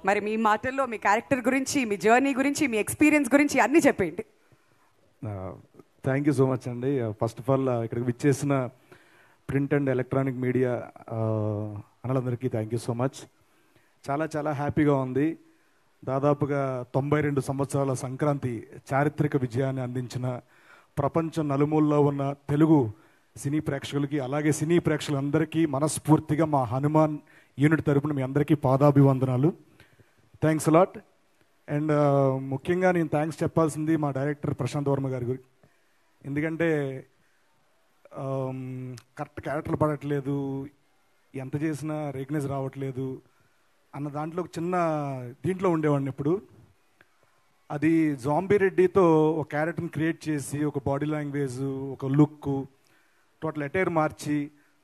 మరి మీ మాటల్లో మీ క్యారెక్టర్ గురించి, మీ జర్నీ గురించి, మీ ఎక్స్పీరియన్స్ గురించి అన్నీ చెప్పండి. థ్యాంక్ యూ సో మచ్ అండి. ఫస్ట్ ఆఫ్ ఆల్ ఇక్కడికి విచ్చేసిన ప్రింట్ అండ్ ఎలక్ట్రానిక్ మీడియా అన్నలందరికీ థ్యాంక్ యూ సో మచ్. చాలా చాలా హ్యాపీగా ఉంది. దాదాపుగా 92 సంవత్సరాల సంక్రాంతి చారిత్రక విజయాన్ని అందించిన ప్రపంచం నలుమూలలో ఉన్న తెలుగు సినీ ప్రేక్షకులకి, అలాగే సినీ ప్రేక్షకులందరికీ మనస్ఫూర్తిగా మా హనుమాన్ యూనిట్ తరపున మీ అందరికీ పాదాభివందనాలు. Thanks a lot. అండ్ ముఖ్యంగా నేను థ్యాంక్స్ చెప్పాల్సింది మా డైరెక్టర్ ప్రశాంత్ వర్మ గారి గురించి. ఎందుకంటే కరెక్ట్ క్యారెక్టర్లు పడట్లేదు, ఎంత చేసినా రేగ్నెస్ రావట్లేదు అన్న దాంట్లో ఒక చిన్న దీంట్లో ఉండేవాడిని. ఇప్పుడు అది జాంబీ రెడ్డితో ఒక క్యారెక్టర్ని క్రియేట్ చేసి, ఒక బాడీ లాంగ్వేజ్, ఒక లుక్, టోటల్ అటైర్ మార్చి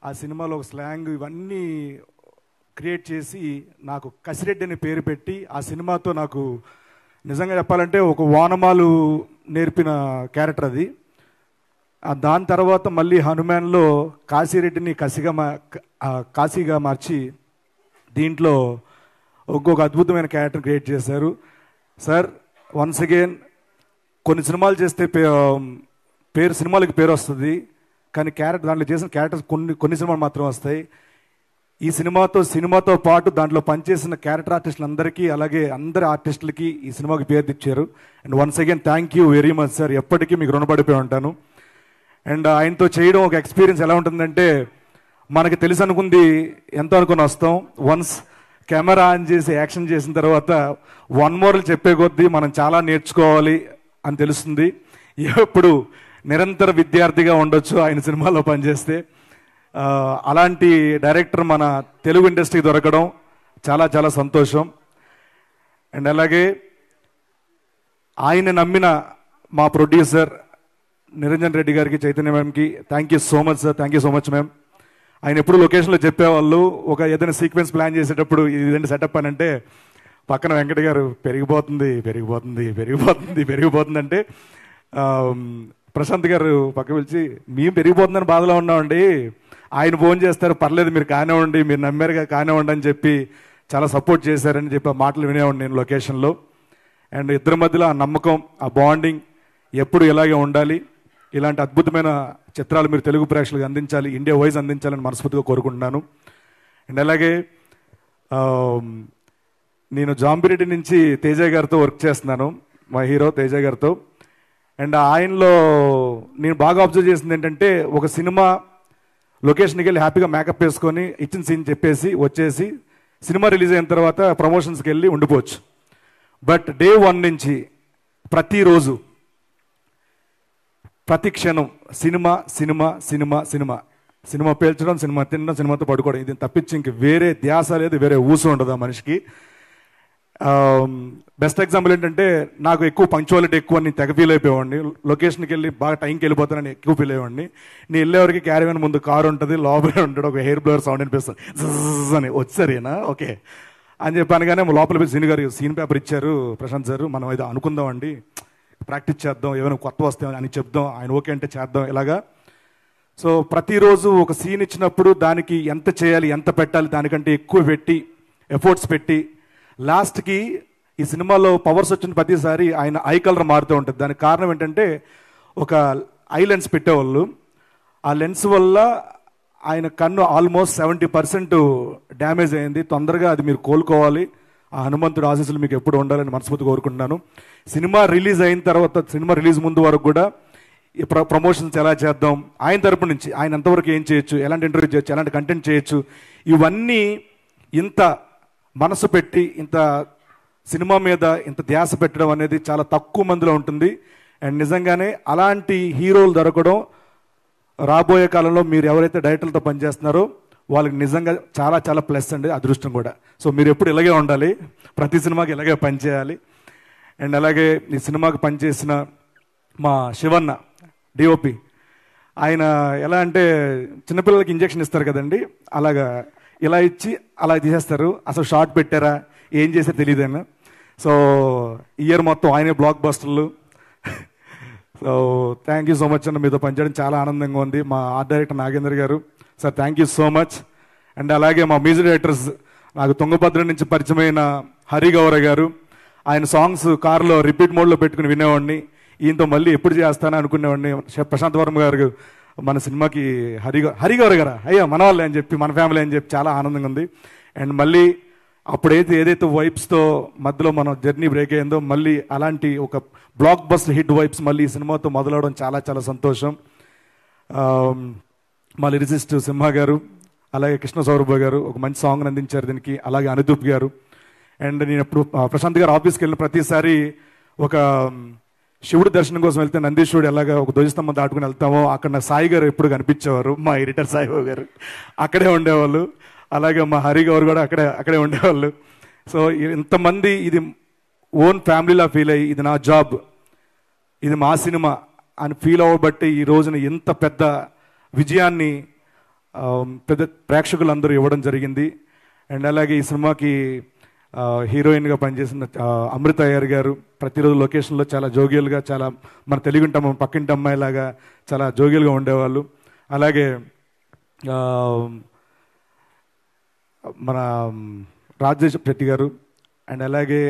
ఆ సినిమాలో ఒక స్లాంగ్ ఇవన్నీ క్రియేట్ చేసి నాకు కసిరెడ్డి అనే పేరు పెట్టి ఆ సినిమాతో నాకు నిజంగా చెప్పాలంటే ఒక వానమాలు నేర్పిన క్యారెక్టర్ అది. దాని తర్వాత మళ్ళీ హనుమాన్లో కాశీరెడ్డిని కాశీగా మార్చి దీంట్లో ఇంకొక అద్భుతమైన క్యారెక్టర్ క్రియేట్ చేశారు సార్. వన్స్ అగైన్ కొన్ని సినిమాలు చేస్తే సినిమాలకి పేరు వస్తుంది, కానీ దాంట్లో చేసిన క్యారెక్టర్స్ కొన్ని సినిమాలు మాత్రం వస్తాయి. ఈ సినిమాతో పాటు దాంట్లో పనిచేసిన క్యారెక్టర్ ఆర్టిస్టులందరికీ, అలాగే అందరి ఆర్టిస్టులకి ఈ సినిమాకి పేరు తెచ్చారు. And once again thank you very much sir. ఎప్పటికీ మీకు రుణపడిపోయి ఉంటాను. అండ్ ఆయనతో చేయడం ఒక ఎక్స్పీరియన్స్ ఎలా ఉంటుందంటే, మనకి తెలిసి అనుకుంది ఎంతో అనుకుని వస్తాం, వన్స్ కెమెరా ఆన్ చేసి యాక్షన్ చేసిన తర్వాత వన్ మోర్లు చెప్పే కొద్దీ మనం చాలా నేర్చుకోవాలి అని తెలుస్తుంది. ఎప్పుడు నిరంతర విద్యార్థిగా ఉండొచ్చు ఆయన సినిమాలో పనిచేస్తే. అలాంటి డైరెక్టర్ మన తెలుగు ఇండస్ట్రీకి దొరకడం చాలా చాలా సంతోషం. అండ్ అలాగే ఆయన నమ్మిన మా ప్రొడ్యూసర్ నిరంజన్ రెడ్డి గారికి, చైతన్య మ్యామ్కి thank you so much sir. Thank you so much ma'am. ఆయన ఎప్పుడు లొకేషన్లో చెప్పేవాళ్ళు, ఒక ఏదైనా సీక్వెన్స్ ప్లాన్ చేసేటప్పుడు ఇదంటే సెటప్ అని అంటే పక్కన వెంకట గారు పెరిగిపోతుంది అంటే ప్రశాంత్ గారు పక్క పిలిచి మేము పెరిగిపోతుందని బాధలో ఉన్నామండి, ఆయన ఫోన్ చేస్తారు, పర్లేదు మీరు కానివ్వండి, మీరు నమ్మారుగా కానివ్వండి అని చెప్పి చాలా సపోర్ట్ చేశారని చెప్పి ఆ మాటలు వినేవాడిని నేను లొకేషన్లో. అండ్ ఇద్దరి మధ్యలో ఆ నమ్మకం, ఆ బాండింగ్ ఎప్పుడు ఇలాగే ఉండాలి. ఇలాంటి అద్భుతమైన చిత్రాలు మీరు తెలుగు ప్రేక్షకులకు అందించాలి, ఇండియా వైజ్ అందించాలని మనస్ఫూర్తిగా కోరుకుంటున్నాను. అండ్ అలాగే నేను జాంబిరెడ్డి నుంచి తేజ గారితో వర్క్ చేస్తున్నాను, మా హీరో తేజ గారితో. అండ్ ఆయనలో నేను బాగా అబ్జర్వ్ చేసింది ఏంటంటే, ఒక సినిమా లొకేషన్కి వెళ్ళి హ్యాపీగా మేకప్ వేసుకొని ఇచ్చిన సీన్ చెప్పేసి వచ్చేసి సినిమా రిలీజ్ అయిన తర్వాత ప్రమోషన్స్కి వెళ్ళి ఉండిపోవచ్చు. బట్ డే 1 నుంచి ప్రతిరోజు ప్రతి క్షణం cinema cinema cinema cinema cinema పేల్చడం, సినిమా తినడం, సినిమాతో పడుకోవడం, ఇది తప్పించి ఇంక వేరే ధ్యాస లేదు, వేరే ఊసు ఉండదు ఆ మనిషికి. బెస్ట్ ఎగ్జాంపుల్ ఏంటంటే, నాకు ఎక్కువ పంక్చువాలిటీ ఎక్కువ, నేను తెగ ఫీల్ అయిపోయేవాడిని. లొకేషన్కి వెళ్ళి బాగా టైంకి వెళ్ళిపోతానని ఎక్కువ ఫీల్ అయ్యేవాడిని. నేను వెళ్ళేవారికి క్యారీవన్ ముందు కారు ఉంటుంది, లోపలే ఉంటాడు, ఒక హెయిర్ బ్లోవర్ సౌండ్ అనిపిస్తుంది, అని వచ్చారేనా ఓకే అని చెప్పాను. కానీ లోపల పోయి సీన్ గారు సీన్ పేపర్ ఇచ్చారు, ప్రశాంత్ సార్ మనం ఇది అనుకుందామండి, ప్రాక్టీస్ చేద్దాం, ఏమైనా కొత్త వస్తాయి అని చెప్దాం, ఆయన ఓకే అంటే చేద్దాం ఇలాగా. సో ప్రతిరోజు ఒక సీన్ ఇచ్చినప్పుడు దానికి ఎంత చేయాలి, ఎంత పెట్టాలి, దానికంటే ఎక్కువ పెట్టి ఎఫర్ట్స్ పెట్టి లాస్ట్కి ఈ సినిమాలో పవర్స్ వచ్చిన ప్రతిసారి ఆయన ఐ కలర్ మారుతూ ఉంటుంది. దానికి కారణం ఏంటంటే, ఒక ఐ లెన్స్ పెట్టేవాళ్ళు, ఆ లెన్స్ వల్ల ఆయన కన్ను ఆల్మోస్ట్ 70% డ్యామేజ్ అయింది. తొందరగా అది మీరు కోలుకోవాలి, ఆ హనుమంతుడు ఆశీస్సులు మీకు ఎప్పుడు ఉండాలని మనస్ఫూర్తి కోరుకుంటున్నాను. సినిమా రిలీజ్ అయిన తర్వాత, సినిమా రిలీజ్ ముందు వరకు కూడా ఈ ప్రమోషన్స్ ఎలా చేద్దాం, ఆయన తరపు నుంచి ఆయన ఎంతవరకు ఏం చేయొచ్చు, ఎలాంటి ఇంటర్వ్యూ చేయొచ్చు, ఎలాంటి కంటెంట్ చేయొచ్చు, ఇవన్నీ ఇంత మనసు పెట్టి ఇంత సినిమా మీద ఇంత ధ్యాస పెట్టడం అనేది చాలా తక్కువ మందిలో ఉంటుంది. అండ్ నిజంగానే అలాంటి హీరోలు దొరకడం రాబోయే కాలంలో మీరు ఎవరైతే డైరెక్టర్లతో పనిచేస్తున్నారో వాళ్ళకి నిజంగా చాలా చాలా ప్లస్ అండి, అదృష్టం కూడా. సో మీరు ఎప్పుడు ఇలాగే ఉండాలి, ప్రతి సినిమాకి ఇలాగే పనిచేయాలి. అండ్ అలాగే ఈ సినిమాకి పనిచేసిన మా శివన్న డిఓపి, ఆయన ఎలా అంటే చిన్నపిల్లలకి ఇంజెక్షన్ ఇస్తారు కదండి, అలాగా ఇలా ఇచ్చి అలా తీసేస్తారు. అసలు షార్ట్ పెట్టారా ఏం చేసారో తెలియదేనా. సో ఇయర్ మొత్తం ఆయనే బ్లాక్ బస్టర్లు. So thank you so much అన్న, మీతో పనిచేయడం చాలా ఆనందంగా ఉంది. మా ఆర్ట్ డైరెక్టర్ నాగేంద్ర గారు sir, thank you so much. And అలాగే మా మ్యూజిక్ డైరెక్టర్స్, నాకు తుంగభద్ర నుంచి పరిచయమైన హరిగౌర గారు. ఆయన సాంగ్స్ కార్లో రిపీట్ మోడ్లో పెట్టుకుని వినేవాడిని. ఈయనతో మళ్ళీ ఎప్పుడు చేస్తానని అనుకునేవాడిని. ప్రశాంత్ వర్మ గారు మన సినిమాకి హరిగౌర గారా అయ్యా మన వాళ్ళే అని చెప్పి, మన ఫ్యామిలీ అని చెప్పి చాలా ఆనందంగా ఉంది. అండ్ మళ్ళీ అప్పుడైతే ఏదైతే వైబ్స్తో మధ్యలో మనం జర్నీ బ్రేక్ అయ్యిందో, మళ్ళీ అలాంటి ఒక బ్లాక్ బస్టర్ హిట్ వైబ్స్ మళ్ళీ ఈ సినిమాతో మొదలవడం చాలా చాలా సంతోషం. మా లిరిసిస్ట్ సింహ గారు, అలాగే కృష్ణ సౌరభ గారు ఒక మంచి సాంగ్ అందించారు దీనికి, అలాగే అనుదూప్ గారు. అండ్ నేను ఎప్పుడు ప్రశాంత్ గారు ఆఫీస్కి వెళ్ళిన ప్రతిసారి ఒక శివుడి దర్శనం కోసం వెళ్తే నందీశ్వరుడు ఎలాగా ఒక ధ్వజస్తంభం దాటుకుని వెళ్తామో అక్కడ నా సాయి గారు ఎప్పుడు కనిపించేవారు. మా ఎడిటర్ సాయిబాబు గారు అక్కడే ఉండేవాళ్ళు. అలాగే మా హరి గారు కూడా అక్కడే ఉండేవాళ్ళు. సో ఇంతమంది ఇది ఓన్ ఫ్యామిలీలా ఫీల్ అయ్యి ఇది నా జాబ్, ఇది మా సినిమా అని ఫీల్ అవ్వబట్టి ఈ రోజున ఇంత పెద్ద విజయాన్ని పెద్ద ప్రేక్షకులందరూ ఇవ్వడం జరిగింది. అండ్ అలాగే ఈ సినిమాకి హీరోయిన్గా పనిచేసిన అమృత అయ్యర్ గారు ప్రతిరోజు లొకేషన్లో చాలా జోగియల్గా, చాలా మన తెలుగుంట పక్కింటి అమ్మాయిలాగా చాలా జోగియల్గా ఉండేవాళ్ళు. అలాగే మన రాజేష్ రెడ్డి గారు అండ్ అలాగే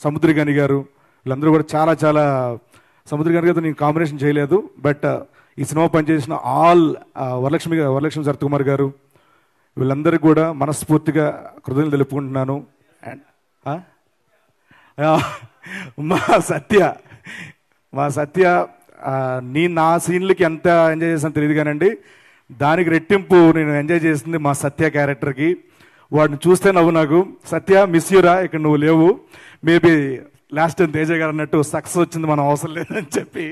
సముద్రగని గారు, వీళ్ళందరూ కూడా చాలా చాలా, సముద్రగని గారితో నేను కాంబినేషన్ చేయలేదు, బట్ ఈ సినిమా పనిచేసిన ఆల్ వరలక్ష్మి సరత్కుమార్ గారు, వీళ్ళందరికీ కూడా మనస్ఫూర్తిగా కృతజ్ఞతలు తెలుపుకుంటున్నాను. అండ్ మా సత్య నేను నా సీన్లకి ఎంత ఎంజాయ్ చేసాను తెలియదు కానండి, దానికి రెట్టింపు నేను ఎంజాయ్ చేసింది మా సత్య క్యారెక్టర్కి. వాడిని చూస్తే నవ్వు నాకు, సత్య మిస్ యూరా, ఇక్కడ నువ్వు లేవు, మేబీ లాస్ట్ టైం తేజ గారు అన్నట్టు సక్సెస్ వచ్చింది మనం అవసరం లేదని చెప్పి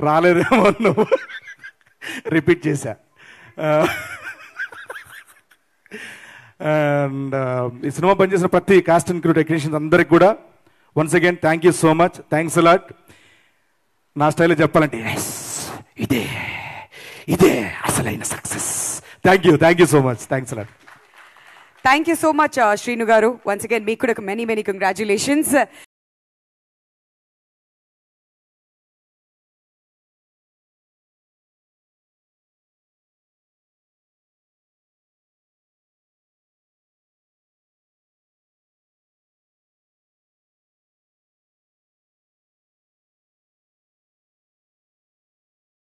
రాలేదేమో నువ్వు రిపీట్ చేశా. అండ్ ఈ సినిమా పనిచేసిన ప్రతి కాస్ట్ అండ్ క్రూ టెక్నీషియన్స్ అందరికి కూడా once again thank you so much, thanks a lot. నా స్టైల్లో చెప్పాలంటే ఇదే అసలైన success. Thank you so much, thanks a lot. Thank you so much Sreenu గారు. వన్స్ అగైన్ మీకు కూడా మెనీ కంగ్రాచులేషన్స్.